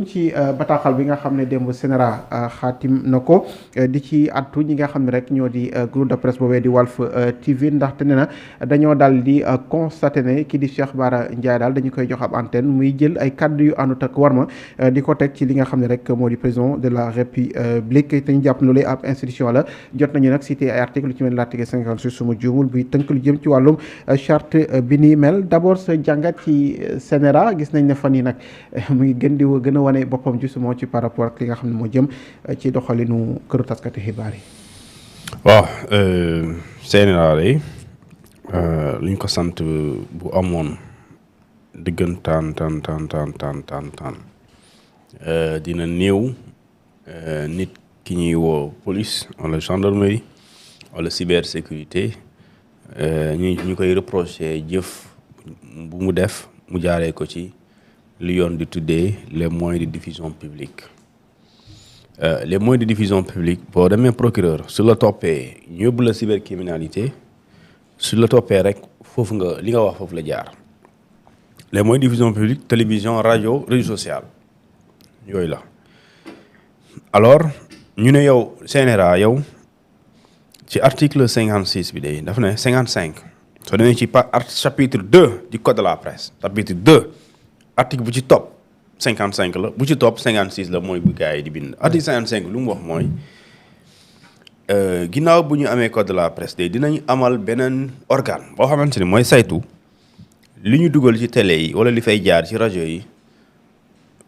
jëm ci bataaxal bi nga xam ne démb Sénéra xaatim na ko di ci attu ñi nga xam ne rek ñoo di groupe de presse boobee di Walf TV ndaxte ne na dañoo daal di constaté ne kii di Cheikh Bara Ndiaye daal dañu koy jox ab antenne muy jël ay kaddu yu àndut ak warma di ko teg ci li nga xam ne rek moo di président de la République te ñu jàpp loolu ab institution la jot nañu nag cité ay article lu ci mel l'article 56 suma juumul buy tënk lu jëm ci wàllum charte bi ni mel d'abord sa jàngat ci Sénéra gis nañ ne fan yi nag mu ngi gën a wane boppam justement ci par rapport ak li nga xam ne moo jëm ci doxalinu këru taskati xibaar yi. waaw Sénéra lay li ñu ko sant bu amoon diggantaan tan dina néew nit ki ñuy woo police wala gendarmerie wala cybersécurité ñu koy reprocher jëf bu mu def mu jaaree ko ci li yoon di tuddee les moyens de diffusion publique les moyens de diffusion publique boo demee procureur su la toppee ñu yóbbu la cybercriminalité su la toppee rek foofu nga li nga wax foofu la jaar les moyens de diffusion publique télévision rajo réseau social yooyu la alors ñu ne yow Sénéra yow ci article 56 bi day dafa ne 55 soo demee ci chapitre 2 du code de la presse chapitre 2 article bu ci topp 55 la bu ci topp 56 la mooy bu gars yi di bind article 55 lu mu wax mooy ginnaaw bu ñu amee code de la presse day dinañ amal beneen organe boo xamante ni mooy saytu li ñu dugal ci télé yi wala li fay jaar ci rajo yi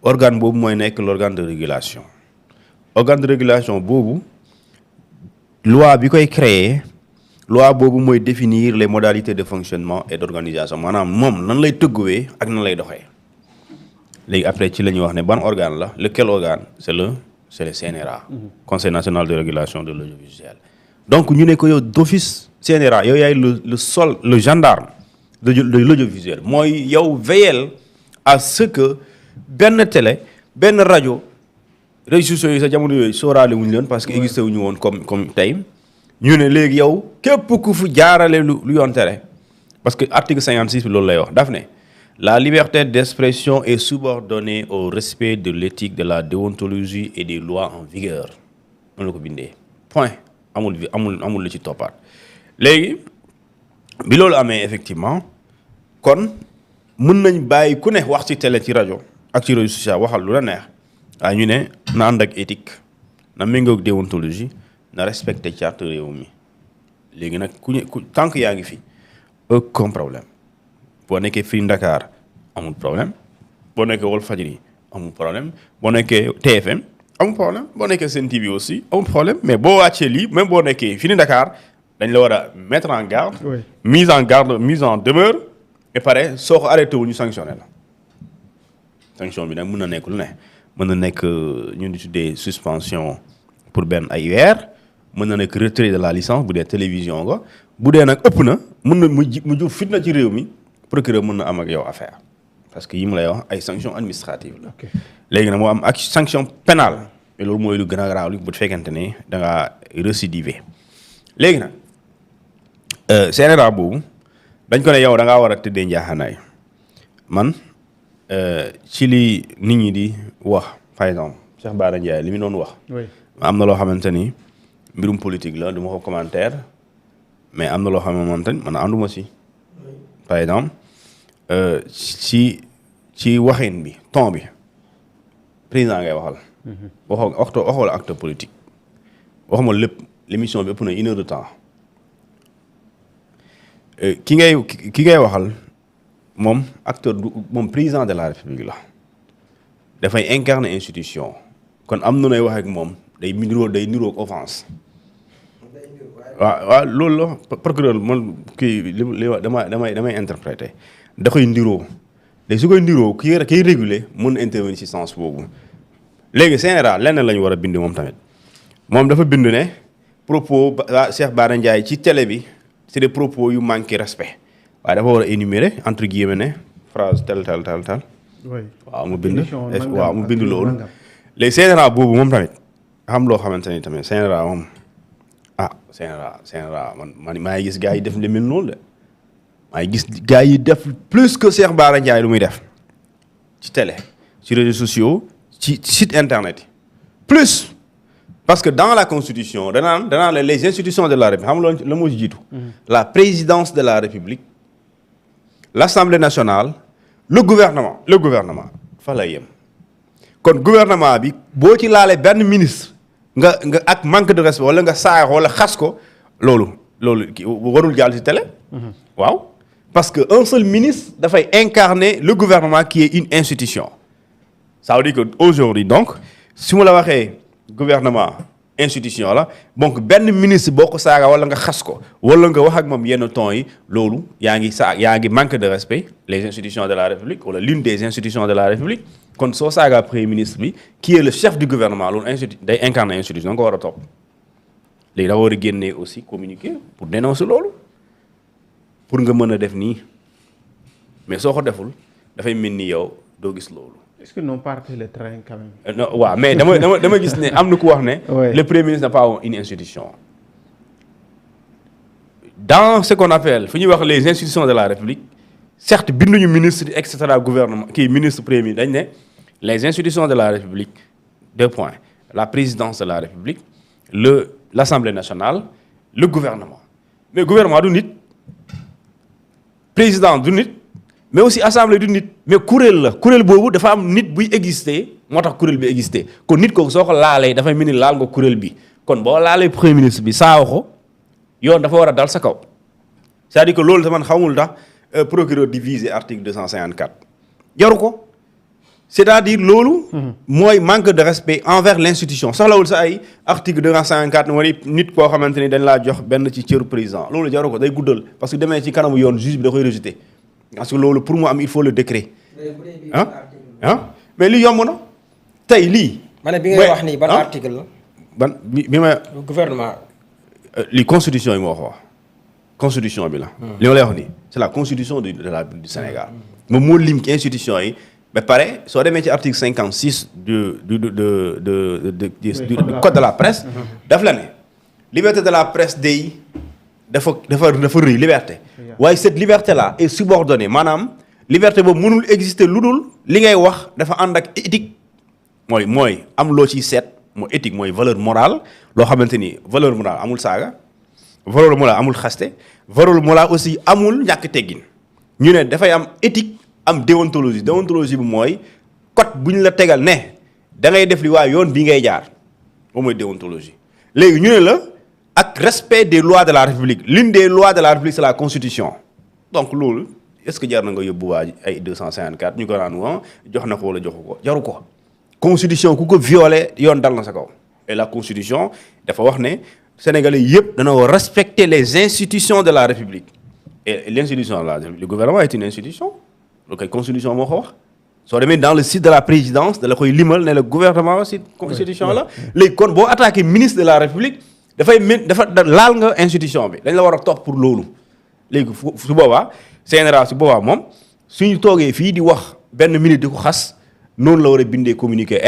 organe boobu mooy nekk l'organe de régulation organe de régulation boobu loi bi koy créer loi boobu mooy définir les modalités de fonctionnement et d'organisation maanaam moom nan lay tëgguwee ak nan lay doxee léegi après ci la ñuy wax ne ban organe la lequel organe c'est le CNRA Conseil national de régulation de l'audiovisuel donc ñu ne ko yow d'office CNRA yow yaay le gendarme de l'audiovisuel mooy yow veillel à ce que benn télé benn rajo réseaux sociaux yi sa jamono yooyu sóoraale wuñu leen parce que existé wuñu woon comme tey ñu ne léegi yow képp ku fu jaarale lu yoon tere parce que article 56 bi loolu lay wax daf ne la liberté d'expression est subordonnée au respect de l'éthique de la déontologie et des lois en vigueur noonu la ko bindee point amul lu ci toppaat léegi bi loolu amee effectivement kon mën nañ bàyyi ku ne wax ci télé ci rajo ak ci réseau social waxal lu la neex waaye ñu ne na ànd ak éthique na méngoog déontologie na respecté charte réew mi léegi nag ku tant que yaa ngi fi aucun problème boo nekkee fii Dakar amul problème boo nekkee Walfadjri amul problème boo nekkee TFM amul problème boo nekkee Sen TV aussi amul problème mais boo wàccee lii même boo nekkee fii Dakar dañ la war a mettre en garde mise en demeure et pare soo ko arrêté wu ñu sanctionné la sanction bi nag mën na nekk lu ne mën na nekk ñu di tuddee suspension pour benn ay weer mën na nekk retrait de la licence bu dee télévision nga bu dee nag ëpp na mën na mu jur fitna ci réew mi procureur mën na am ak yow affaire parce que yi mu lay wax ay sanctions administratives la léegi nag moo am ak sanction pénale et loolu mooy lu gën a grave li bu fekkente ne da ngaa récidiver léegi nag CNRA boobu dañ ko ne yow da ngaa war a tëddee njaaxaanaay man ci li nit ñi di wax par exemple Cheikh Bara Ndiaye li mu doon wax am na loo xamante ni mbirum politique la du ma ko commentaire mais am na loo xamante ni man ànduma si par exemple ci waxin bi ton bi président ngay waxal waxoo la acteur politique waxuma lépp l'émission bi ëpp na 1 heure de temps ki ngay waxal moom acteur du moom président de la république la dafay incarner institution kon am na nooy wax ak moom day niroog offense waaw loolu la procureur man kii li damay interpréter da koy ndiroo léegi su koy ndiroo kiy réguler mën na intervenir ci sens boobu léegi CNRA lenn la ñu war a bind moom tamit moom dafa bind ne propos Cheikh Bara Ndiaye ci télé bi c'est des propos yu manqué respect waaye dafa war a énumérer entre guillemets ne phrase tel waaw mu bind loolu léegi CNRA boobu moom tamit xam loo xamante ni tamit CNRA moom CNRA man maa ngi gis gars yi def lu mel noonu de maa ngi gis gars yi def plus que Cheikh Bara Ndiaye lu muy def ci télé ci réseaux sociaux ci site internet yi plus parce que dans la constitution danaan les institutions de la République xam nga la moo ci jiitu la présidence de la République l'Assemblée nationale le gouvernement fa lay yem kon gouvernement bi boo ci laalee benn ministre nga ak manque de respect wala nga saax wala xas ko loolu warul jàll ci télé waaw parce que un seul ministre dafay incarner le gouvernement qui est une institution ça veut dire que aujourd'hui donc su ma la waxee gouvernement institution la donc benn ministre boo ko saaga wala nga xas ko wala nga wax ak moom yenn ton yi loolu yaa ngi manque de respect les institutions de la République wala l'une des institutions de la République kon soo saaga premier ministre bi qui est le chef du gouvernement loolu day incarner institution nga ko war a topp léegi dafa war a génnee aussi communiquer pour dénoncer loolu pour nga mën a def nii mais soo ko deful dafay mel ni yow doo gis loolu. est-ce que non parti le train quand même. non waaw mais dama gis ne am na ku wax ne. le premier ministre n'a pas une institution. dans ce qu'on appelle fu ñuy wax les institutions de la République certes binduñu ministre et cetera gouvernement ministre premier ministre dañ ne les institutions de la République 2 points la présidence de la République l'Assemblée nationale le gouvernement mais gouvernement du nit président du nit. mais aussi assemblée du nit mais kuréel boobu dafa am nit buy exister moo tax kuréel bi exister kon nit kooku soo ko laalee dafay mel ni laal nga kuréel bi kon boo laalee premier ministre bi saawa ko yoon dafa war a dal sa kaw c'est-à-dire que loolu man xamul tax procureur di viser article 254 jaru ko c'est-à-dire loolu mooy manque de respect envers l'institution soxlawul sa ay article 254 wala nit koo xamante ni dañ laa jox benn ci cëru président loolu jaru ko day guddal parce que demee ci kanamu yoon juge bi da koy rejeter parce que loolu pour mu am il faut le décret mais li yomb na tey lii. ma ne bi ngay wax nii ban article la. ban bi ma. gouvernement. li constitution yi moo wax constitution bi la. li ma lay wax nii c'est la constitution du Sénégal. moom moo lim ci institution yi ba pare soo demee ci article 56 du code de la presse. daf la ne liberté de la presse day dafa rëy liberté. waaye cette liberté là est subordonnée maanaam liberté boobu mënul exister lu dul li ngay wax dafa ànd ak éthique mooy am loo ciy seet mooy éthique mooy valeur morale loo xamante ni valeur morale amul saaga valeur morale amul xaste valeur morale aussi amul ñàkk teggin ñu ne dafay am éthique am déontologie bi mooy code bu ñu la tegal ne da ngay def li waaye yoon bii ngay jaar moom mooy déontologie léegi ñu ne la ak respect des lois de la République l'une des lois de la République c'est la constitution donc loolu est-ce que jar na nga yóbbu waa ay 254 ñu ko naan wa jox na ko wala joxu ko jaru ko constitution ku ko violé yoon dal na sa kaw et la constitution dafa wax ne sénégalais yëpp dana war respecter les institutions de la République et l'institution de la République le gouvernement est une institution loolu kay constitution moo ko wax soo demee dans le site de la présidence da la koy limal ne le gouvernement aussi constitution la léegi kon boo attaqué ministre de la République dafa laal nga institution bi dañ la war a topp pour loolu léegi su boobaa général su boobaa moom suñu toogee fii di wax benn minute di ko xas noonu la war a bindee communiqué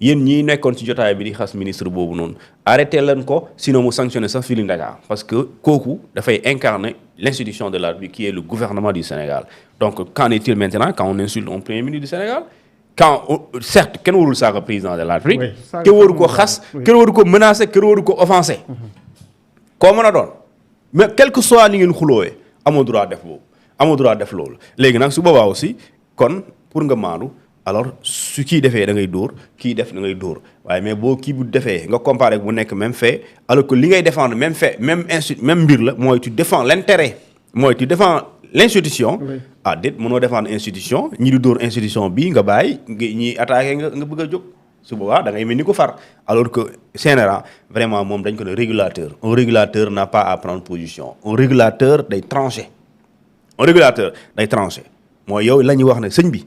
yéen ñii nekkoon ci jotaay bi di xas ministre boobu noonu arrêté leen ko sinon mu sanctionné sax Feeling Dakar parce que kooku dafay incarner l'institution de la République qui est le gouvernement du Sénégal donc qu'en est-il maintenant quand on insulte un premier ministre du Sénégal certes kenn warul saaga président de la République kenn waru ko xas kenn waru ko menacer kenn waru ko offenser koo mën a doon mais quel que soit ni ngeen xuloowee amoo droit def boobu amoo droit def loolu léegi nag su boobaa aussi kon pour nga maandu alors su kii defee da ngay dóor kii def da ngay dóor waaye mais boo kii bu defee nga comparé bu nekk même fait alors que li ngay défendre même fait même mbir la mooy tu défends l'intérêt mooy tu défends l'institution déet mënoo défendre institution ñi di dóor institution bi nga bàyyi ñi attaqué nga bëgg a jóg su boobaa da ngay mel ni ko far alors que CNRA vraiment moom dañ ko ne régulateur un régulateur n'a pas à prendre position un régulateur day trancher mooy yow la ñuy wax ne sëñ bi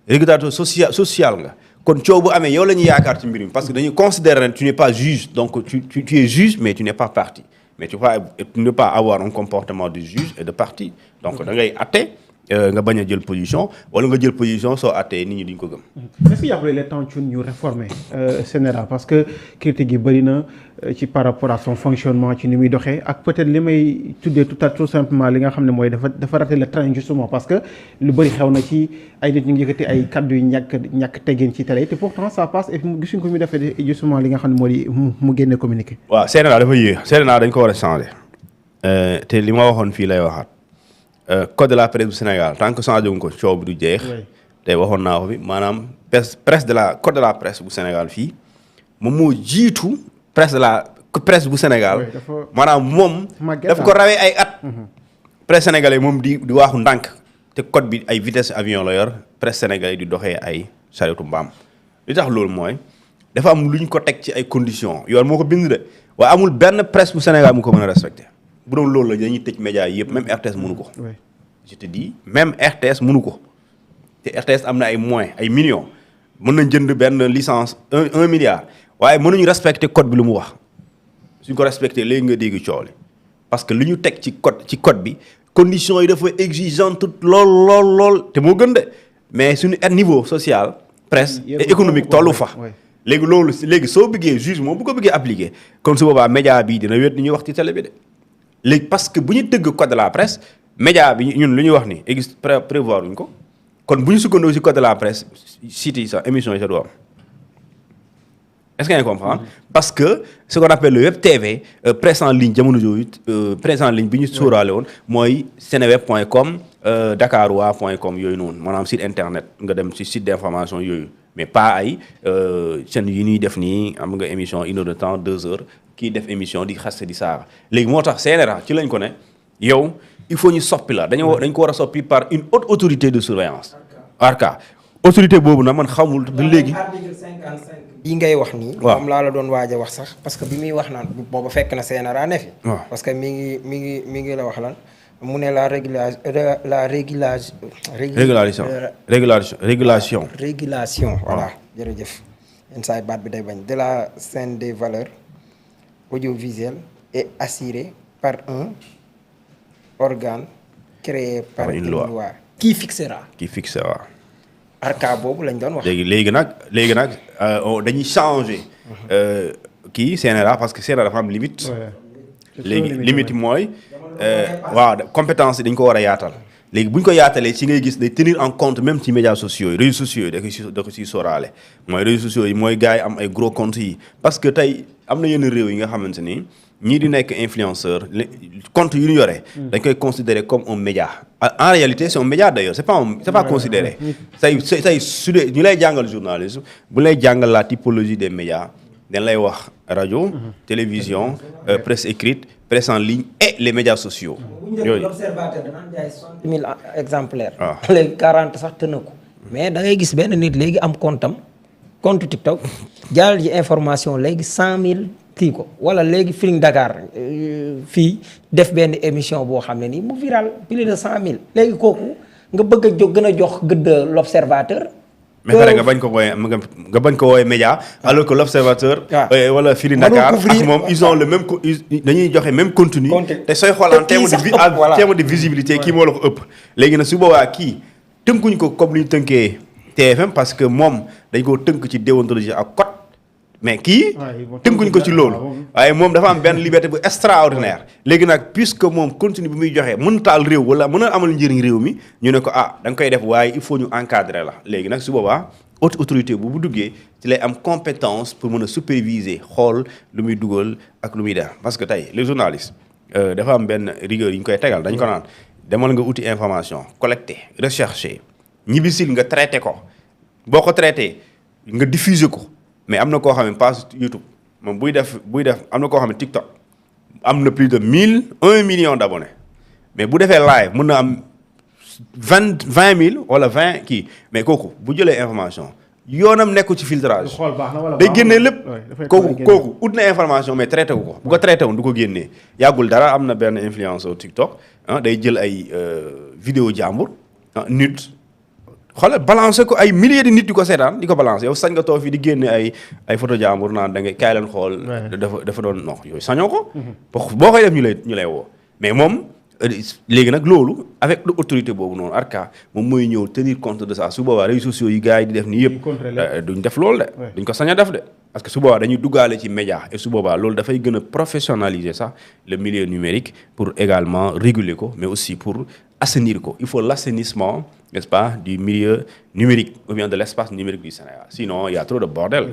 régulateur social nga kon coow bu amee yow la ñuy yaakaar ci mbir mi parce que dañuy considérer ne tu n'es pas juge donc tu es juge mais tu n'es pas partie mais tu ne peux pas avoir un comportement de juge et de partie donc da ngay atte nga bañ a jël position wala nga jël position soo àttee nit ñi duñ ko gëm. est-ce que yàqule les temps ñu réformer CNRA parce que critique yi bëri na ci par rapport à son fonctionnement ci ni muy doxee ak peut-être li may tuddee tout simplement li nga xam ne mooy dafa raté le train justement parce que lu bëri xew na ci ay nit ñu ngi yëkkati ay kaddu yu ñàkk teggin ci télé te pourtant ça passe et gisuñ ko muy defee justement li nga xam ne moo di mu génne communiqué. waaw CNRA dafa yéex CNRA dañ ko war a changer te li ma waxoon fii lay waxaat. code de la presse bu Sénégal tant que changé wuñ ko coow bi du jeex. te waxoon naa ko fi maanaam code de la presse bu Sénégal fii moom moo jiitu presse bu Sénégal. maanaam moom. daf ko rawee ay at. presse sénégalais moom di waaxu ndànk te code bi ay vitesse avion la yor presse sénégalais di doxee ay saretu mbaam. li tax loolu mooy dafa am lu ñu ko teg ci ay conditions yoon moo ko bind de waaye amul benn presse bu Sénégal mu ko mën a respecté. bu doon loolu la dañuy tëj média yi yëpp même RTS mënu ko. je te dis même RTS mënu ko te RTS am na ay moyens ay millions mën nañ jënd benn licence 1 milliard waaye mënuñu respecter code bi lu mu wax suñ ko respecté léegi nga dégg coow li parce que li ñu teg ci code bi conditions yi dafa exigeante lool te moo gën de mais suñu niveau social presse et économique tollu fa. léegi soo bëggee juge moom bu ko bëggee appliquer kon su boobaa média bi dina wéet ni ñuy wax ci télé bi de. léegi parce que bu ñu tëgg code de la presse média bi ñun lu ñuy wax ni existe prévoir wuñ ko kon bu ñu sukkandoo ci code de la presse site yi sax émission yi sax du am est-ce que ngeen comprendre parce que ce qu'on appelle le web TV presse en ligne jamono jooju presse en ligne bi ñu sóoraale woon mooy seneweb.com dakarwa.com yooyu noonu maanaam site internet nga dem ci site d'information yooyu mais pas ay chaîne yi ñuy def nii am nga émission 1 heure de temps 2 heures kii def émission di xaste di saaga léegi moo tax CNRA ci lañ ko ne yow il faut ñu soppi la dañ ko war a soppi par une haute autorité de surveillance ARCA autorité boobu nag man xamul ba léegi. article 55 yi ngay wax nii. waaw moom laa la doon waaj a wax sax parce que bi muy wax naan booba fekk na CNRA ne fi. parce que mi ngi la wax lan mu ne régulation voilà jërëjëf yenn saa yi baat bi day bañ de la scène des valeurs audiovisuelles est assurée par un organe créé par une loi qui fixera. ARCA boobu lañ doon wax. léegi nag dañuy changer kii CNRA parce que CNRA dafa am limite. léegi limite mooy waaw compétence yi dañ ko war a yaatal. léegi bu ñu ko yaatalee ci ngay gis day tenir en compte même ci médias sociaux yi réseaux sociaux yi da ko ciy sóoraale mooy réseaux sociaux yi mooy gars yi am ay gros comptes yi parce que tey am na yenn réew yi nga xamante ni ñii di nekk influenceur compte yu ñu yore. dañ koy considérer comme un média. en réalité c'est un média d'ailleurs c'est pas considéré. tey su dee ñu lay jàngal journalisme bu lay jàngal la typologie des médias dañ lay wax rajo. télévision presse écrite presse en ligne et les médias sociaux. yooyu l'observateur danaan jaay 60 000 exemplaires. waaw léegi 40 sax tëna ko. mais da ngay gis benn nit léegi am compte TikTok jàllal ji information léegi 100 000 kii ko wala léegi Feeling Dakar fii def benn émission boo xam ne nii mu viral plus de 100 000 léegi kooku nga bëgg a gën a jox gëdd l'observateur. mais pare nga bañ ko wooyee média alors que l'observateur wala Feeling Dakar ak moom ils ont le même dañuy joxe même contenu te sooy xool en terme de visibilité kii moo la ko ëpp léegi nag su boobaa kii tënkuñ ko comme li ñu tënkee TFM parce que moom dañ koo tënk ci déontologie ak code mais kii tënkuñ ko ci loolu waaye moom dafa am benn liberté bu extraordinaire léegi nag puisque moom contenu bi muy joxe mën taal réew wala mën a amal njëriñ réew mi ñu ne ko da nga koy def waaye il faut ñu encadrer la léegi nag su boobaa haute autorité bu duggee ci lay am compétence pour mën a superviser xool lu muy dugal ak lu muy def parce que tey les journalistes dafa am benn rigueur yi ñu koy tegal dañ ko naan demal nga uti information collecter rechercher ñibbisil nga traité ko boo ko traité nga diffuser ko mais am na koo xam ne pas YouTube moom buy def am na koo xam ne TikTok am na plus de 1 million d'abonnés mais bu defee live mën na am 20 000 wala 20 kii mais kooku bu jëlee information yoonam nekku ci filtrage day génnee lépp kooku ut na information mais traité wu ko bu ko traité woon du ko génnee yàggul dara am na benn influenceur TikTok day jël ay vidéo jàmbur nit xoolal balancé ko ay milliers de nit di ko seetaan di ko balancé yow sañ nga toog fii di génne ay photo jàmbur naan da ngay kaay leen xool dafa doon non yooyu sañoo ko boo koy def ñu lay woo mais moom léegi nag loolu avec l'autorité boobu noonu ARCA moom mooy ñëw tenir compte de ça su boobaa réseaux sociaux yi gars yi di def nii yëpp duñ def loolu de duñ ko sañ a def de parce que su boobaa dañuy duggaale ci média et su boobaa loolu dafay gën a professionnaliser sax le milieu numérique pour également réguler ko mais aussi pour assainir ko il faut l'assainissement n'est-ce pas du milieu numérique ou bien de l'espace numérique du Sénégal sinon il y a trop de bordel